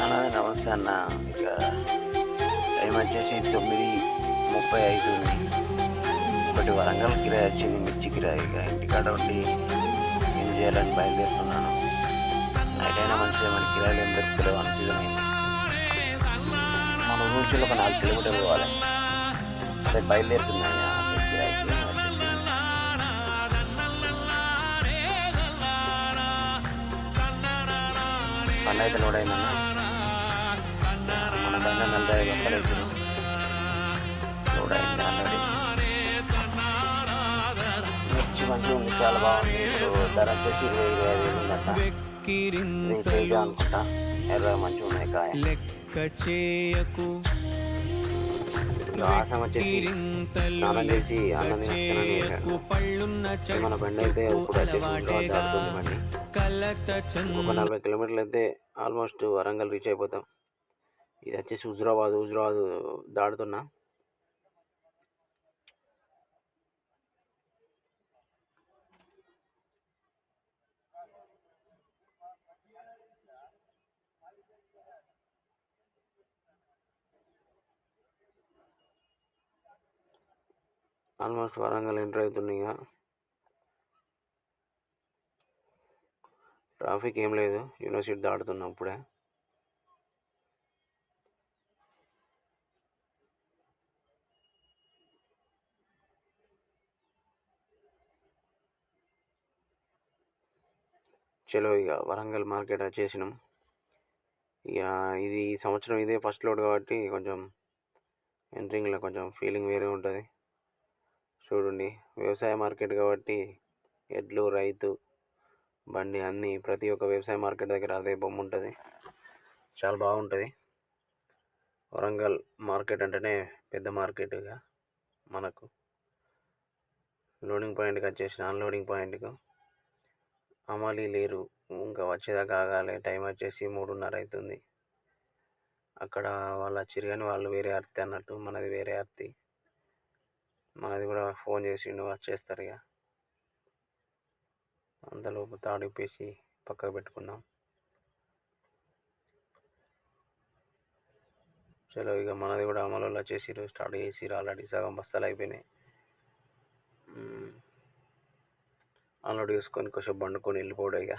నమస్తే అన్న. ఇక టైం వచ్చేసి 9:30 అవుతుంది. ఒకటి వరంగల్ కిరాయి వచ్చింది, మిర్చి కిరాయి. ఇక ఇంటికాడ ఉండి ఏం చేయాలని బయలుదేరుతున్నాను. నైట్ అయినా మంచిగా మన కిరాయిలు ఏం దొరుకుతలేవు అని సీజన్ అయింది. మన ఊరు నుంచి ఒక 4 కిలోమీటర్లు పోవాలి. అదే బయలుదేరుతున్నాయి కిరాయికి వచ్చేసి. పని అయితే లోడ్ అయిందన్న. మన పైన 45 బస్తాలు వేసారు. లోడ్ అయింది ఆల్రెడీ. మిర్చి మంచిగా ఉంది, చాలా బాగుంది. ఇప్పుడు ధర వచ్చేసి 20-25 వేలు ఉందట. నేను తేజ అనుకుంటా. ఎర్ర మంచిగా ఉన్నాయి కాయ. ఆసం వచ్చేసి స్నానం చేసి అన్నం తినేస్తానని మన బండి అయితే ఇప్పుడు వచ్చేసి దాటుతుంది బండి. ఒక 40 కిలోమీటర్లు అయితే ఆల్మోస్ట్ వరంగల్ రీచ్ అయిపోతాం. ఇది వచ్చేసి హుజురాబాద్ దాటుతున్నా. ఆల్మోస్ట్ వరంగల్ ఎంటర్ అవుతున్నాయి. ఇక ట్రాఫిక్ ఏం లేదు, యూనివర్సిటీ దాటుతున్నాం ఇప్పుడే. చలో ఇక వరంగల్ మార్కెట్ వచ్చేసినాం. ఇక ఇది ఈ సంవత్సరం ఇదే ఫస్ట్ లోడ్ కాబట్టి కొంచెం ఎంట్రింగ్లో కొంచెం ఫీలింగ్ వేరే ఉంటుంది. చూడండి, వ్యవసాయ మార్కెట్ కాబట్టి ఎడ్లు, రైతు, బండి అన్నీ ప్రతి ఒక్క వ్యవసాయ మార్కెట్ దగ్గర అదే బొమ్మ ఉంటుంది. చాలా బాగుంటుంది. వరంగల్ మార్కెట్ అంటేనే పెద్ద మార్కెట్గా మనకు. లోడింగ్ పాయింట్కి వచ్చేసిన అన్లోడింగ్ పాయింట్కు అమాలి లేరు, ఇంకా వచ్చేదాకా ఆగాలి. టైం వచ్చేసి 3:30 అవుతుంది. అక్కడ వాళ్ళు వచ్చిరు కానీ వాళ్ళు వేరే ఆర్తి అన్నట్టు, మనది వేరే ఆర్తి. మనది కూడా ఫోన్ చేసిండు, వచ్చేస్తారు. ఇక అంతలోపు తాడిప్పేసి పక్కకు పెట్టుకుందాం. చలో ఇక మనది కూడా అమలు వచ్చేసిరు, స్టార్ట్ చేసిరు. ఆల్రెడీ సగం బస్తాలు అయిపోయినాయి. అన్లోడ్ చేసుకొని కొంచెం బండుకొని వెళ్ళిపోవడం ఇక.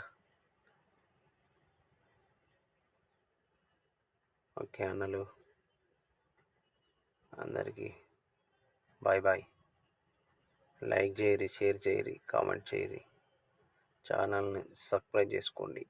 ఓకే అన్నలు, అందరికీ బాయ్ బాయ్. లైక్ చేయరి, షేర్ చేయరి, కామెంట్ చేయరి, ఛానల్ని సబ్స్క్రైబ్ చేసుకోండి.